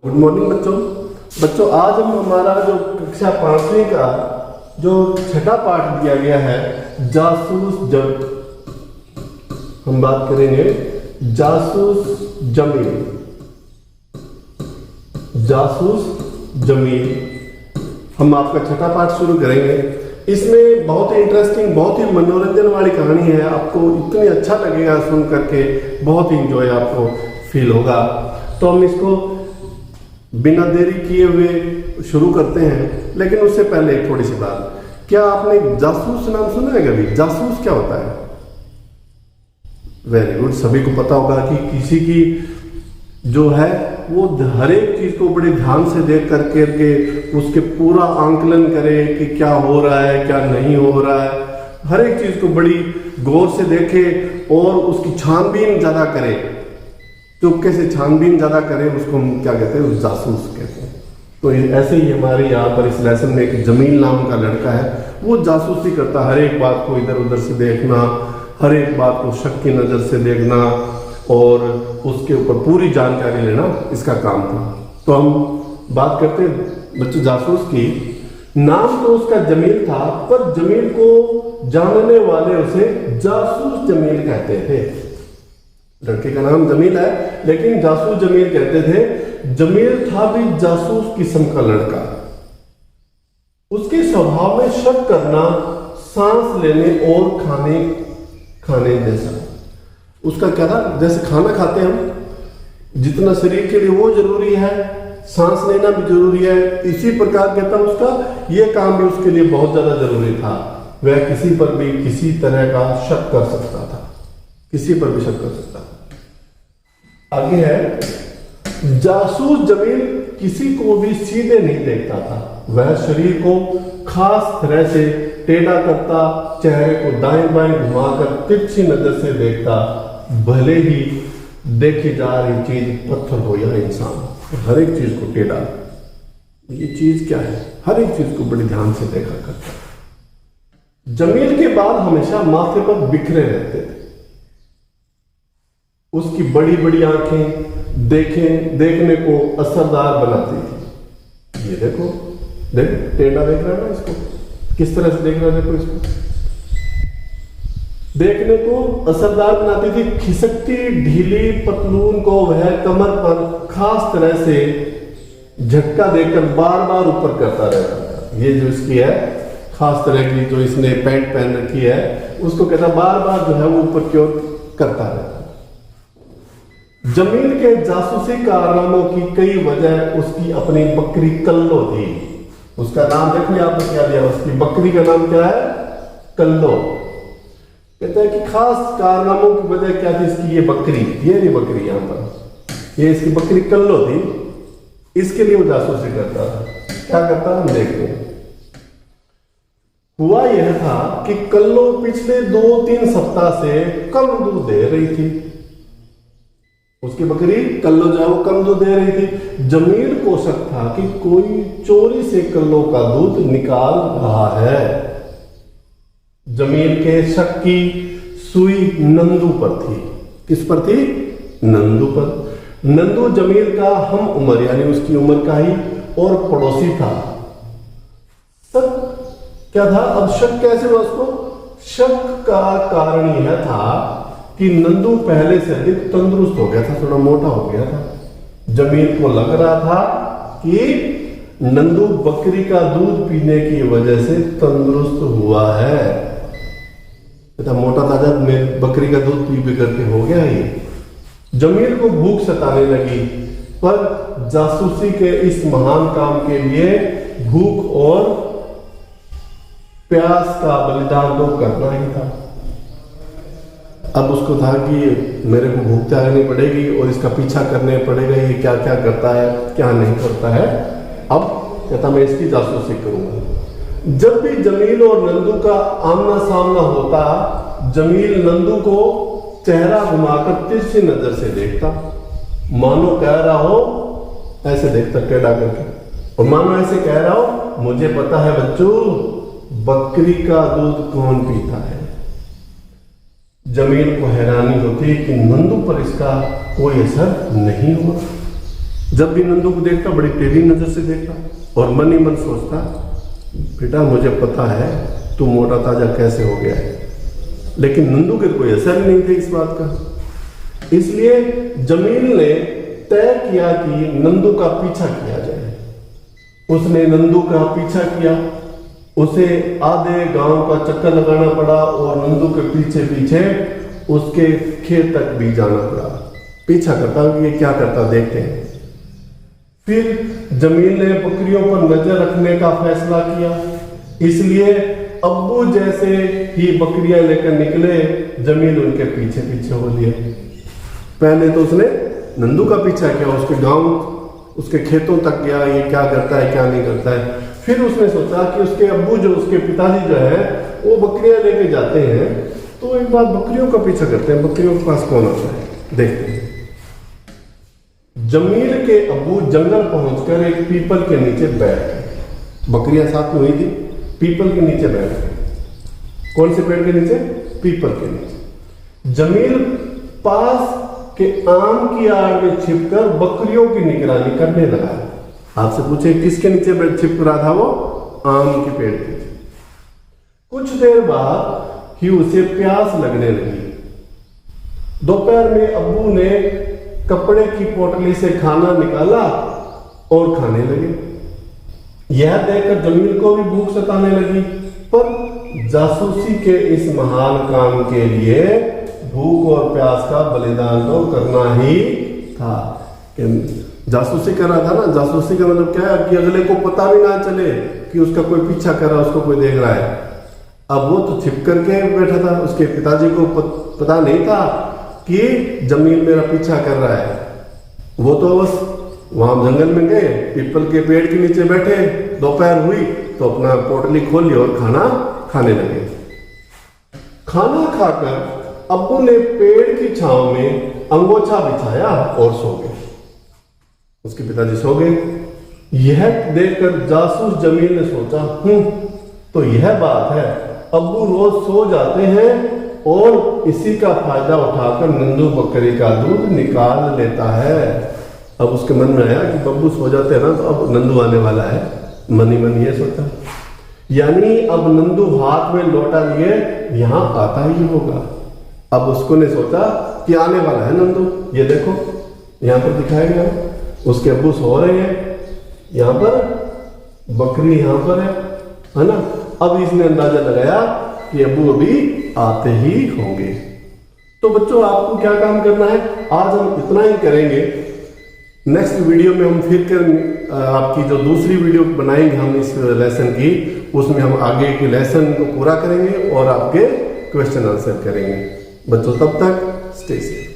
Good morning बच्चों आज हम हमारा जो कक्षा 5वीं का जो छठा पाठ दिया गया है जासूस हम बात करेंगे जासूस जमील। हम आपका छठा पाठ शुरू करेंगे। इसमें बहुत ही इंटरेस्टिंग, बहुत ही मनोरंजन वाली कहानी है। आपको इतनी अच्छा लगेगा सुन करके, बहुत ही इंजॉय आपको फील होगा। तो हम इसको बिना देरी किए हुए शुरू करते हैं। लेकिन उससे पहले एक थोड़ी सी बात, क्या आपने जासूस नाम सुना है कभी? जासूस क्या होता है? वेरी गुड, सभी को पता होगा कि किसी की जो है वो हर एक चीज को बड़े ध्यान से देख करके उसके पूरा आंकलन करे कि क्या हो रहा है क्या नहीं हो रहा है। हर एक चीज को बड़ी गौर से देखे और उसकी छानबीन ज्यादा करे, चुपके से छानबीन ज्यादा करे, उसको हम क्या कहते हैं? जासूस कहते हैं। तो ऐसे ही हमारे यहाँ पर इस लेसन में एक जमील नाम का लड़का है, वो जासूसी करता, हर एक बात को इधर उधर से देखना, हर एक बात को शक की नजर से देखना और उसके ऊपर पूरी जानकारी लेना इसका काम था। तो हम बात करते हैं बच्चों जासूस की। नाम तो उसका जमील था, पर जमील को जानने वाले उसे जासूस जमील कहते थे। लड़के का नाम जमील है लेकिन जासूस जमील कहते थे। जमील था भी जासूस किस्म का लड़का। उसके स्वभाव में शक करना, सांस लेने और खाने जैसा। उसका क्या था? जैसे खाना खाते हम, जितना शरीर के लिए वो जरूरी है, सांस लेना भी जरूरी है, इसी प्रकार कहता उसका ये काम भी उसके लिए बहुत ज्यादा जरूरी था। वह किसी पर भी किसी तरह का शक कर सकता था, किसी पर भी शक कर सकता था। आगे है, जासूस जमील किसी को भी सीधे नहीं देखता था। वह शरीर को खास तरह से टेढ़ा करता, चेहरे को दाएं बाएं घुमाकर तिरछी नजर से देखता, भले ही देखी जा रही चीज पत्थर हो या इंसान। हर एक चीज को टेढ़ा, ये चीज क्या है, हर एक चीज को बड़े ध्यान से देखा करता। जमील के बाल हमेशा माथे पर बिखरे रहते थे। उसकी बड़ी बड़ी आंखें देखने को असरदार बनाती थी। ये देखो टेढ़ा देख रहा है ना, इसको किस तरह से देख रहा है, देखो इसको देखने को असरदार बनाती थी। खिसकती ढीली पतलून को वह कमर पर खास तरह से झटका देकर बार बार ऊपर करता रहता था। ये जो इसकी है खास तरह की, जो इसने पैंट पहन रखी है, उसको कहता बार बार जो है वो ऊपर की ओर करता रहता। जमील के जासूसी कारनामों की कई वजह उसकी अपनी बकरी कल्लो थी। उसका नाम देखिए आपने क्या दिया, उसकी बकरी का नाम क्या है? कल्लो। कहते हैं कि खास कारनामों की वजह क्या थी इसकी? ये बकरी, ये नहीं बकरी यहां पर, ये इसकी बकरी कल्लो थी। इसके लिए वो जासूसी करता था। क्या करता हम देखते हैं। हुआ यह था कि कल्लो पिछले 2-3 सप्ताह से कम दूध दे रही थी। उसकी बकरी कल्लो जो है वो कम दूध दे रही थी। जमील को शक था कि कोई चोरी से कल्लो का दूध निकाल रहा है। जमील के शक की सुई नंदू पर थी। किस पर थी? नंदू पर। नंदू जमील का हम उम्र यानी उसकी उम्र का ही और पड़ोसी था। शक क्या था? अब शक कैसे हुआ उसको? शक का कारण यह था कि नंदू पहले से अधिक तंदुरुस्त हो गया था, थोड़ा मोटा हो गया था। जमील को लग रहा था कि नंदू बकरी का दूध पीने की वजह से तंदुरुस्त हुआ है। मोटा ताजा में बकरी का दूध पी करके हो गया ये। जमील को भूख सताने लगी, पर जासूसी के इस महान काम के लिए भूख और प्यास का बलिदान तो करना ही था। अब उसको था कि मेरे को भूख त्यागनी पड़ेगी और इसका पीछा करने पड़ेगा, ये क्या क्या करता है क्या नहीं करता है। अब कहता मैं इसकी जासूसी करूंगा। जब भी जमील और नंदू का आमना सामना होता, जमील नंदू को चेहरा घुमाकर तिरछी नजर से देखता, मानो कह रहा हो, ऐसे देखता टेढ़ा करके, और मानो ऐसे कह रहा हो मुझे पता है बच्चों बकरी का दूध कौन पीता है। जमील को हैरानी होती कि नंदू पर इसका कोई असर नहीं हुआ। जब भी नंदू को देखता बड़ी टेढ़ी नजर से देखता और मन ही मन सोचता, बेटा मुझे पता है तू मोटा ताजा कैसे हो गया है। लेकिन नंदू के कोई असर नहीं था इस बात का। इसलिए जमील ने तय किया कि नंदू का पीछा किया जाए। उसने नंदू का पीछा किया, उसे आधे गांव का चक्कर लगाना पड़ा और नंदू के पीछे पीछे उसके खेत तक भी जाना पड़ा। पीछा करता ये क्या करता देखते हैं। फिर जमील ने बकरियों पर नजर रखने का फैसला किया, इसलिए अब्बू जैसे ही बकरियां लेकर निकले, जमील उनके पीछे पीछे हो लिए। पहले तो उसने नंदू का पीछा किया, उसके गांव उसके खेतों तक गया, ये क्या करता है क्या नहीं करता है। फिर उसने सोचा कि उसके अब्बू जो उसके पिताजी जो है वो बकरियां लेके जाते हैं, तो एक बार बकरियों का पीछा करते हैं, बकरियों के पास कौन आता है देखते हैं। जमील के अब्बू जंगल पहुंचकर एक पीपल के नीचे बैठ गए। बकरियां साथ में हुई थी, पीपल के नीचे बैठ गए। कौन से पेड़ के नीचे? पीपल के नीचे। जमील पास के आम की आड़ में छिपकर बकरियों की निगरानी करने लगा। आपसे पूछे किसके नीचे छिप रहा था वो? आम के पेड़ के नीचे। कुछ देर बाद ही उसे प्यास लगने लगी। दोपहर में अब्बू ने कपड़े की पोटली से खाना निकाला और खाने लगे। यह देखकर जमील को भी भूख सताने लगी, पर जासूसी के इस महान काम के लिए भूख और प्यास का बलिदान तो करना ही था। जासूसी कर रहा था ना, जासूसी का मतलब क्या है कि अगले को पता भी ना चले कि उसका कोई पीछा कर रहा है, उसको कोई देख रहा है। अब वो तो छिप करके बैठा था, उसके पिताजी को पता नहीं था कि जमील मेरा पीछा कर रहा है। वो तो बस वहां जंगल में गए, पीपल के पेड़ के नीचे बैठे, दोपहर हुई तो अपना पोटली खोली और खाना खाने लगे। खाना खाकर अब्बू ने पेड़ की छांव में अंगोछा बिछाया और सो गए। उसके पिताजी सो गए। यह देखकर जासूस जमील ने सोचा, तो यह बात है, अब्बू रोज सो जाते हैं और इसी का फायदा उठाकर नंदू बकरी का दूध निकाल लेता है। अब उसके मन में आया कि बब्बू सो जाते हैं ना, तो अब नंदू आने वाला है। मन ही मन ये सोचा, यानी अब नंदू हाथ में लोटा लिए यहां आता ही होगा। अब उसको ने सोचा कि आने वाला है नंदू, ये देखो यहां पर दिखाया गया, उसके अब्बू सो रहे हैं, यहां पर बकरी यहां पर है ना। अब इसने अंदाजा लगाया कि अब्बू अभी आते ही होंगे। तो बच्चों आपको क्या काम करना है, आज हम इतना ही करेंगे। नेक्स्ट वीडियो में हम फिर कर आपकी जो दूसरी वीडियो बनाएंगे हम इस लेसन की, उसमें हम आगे के लेसन को पूरा करेंगे और आपके क्वेश्चन आंसर करेंगे। बच्चों तब तक स्टे सेफ।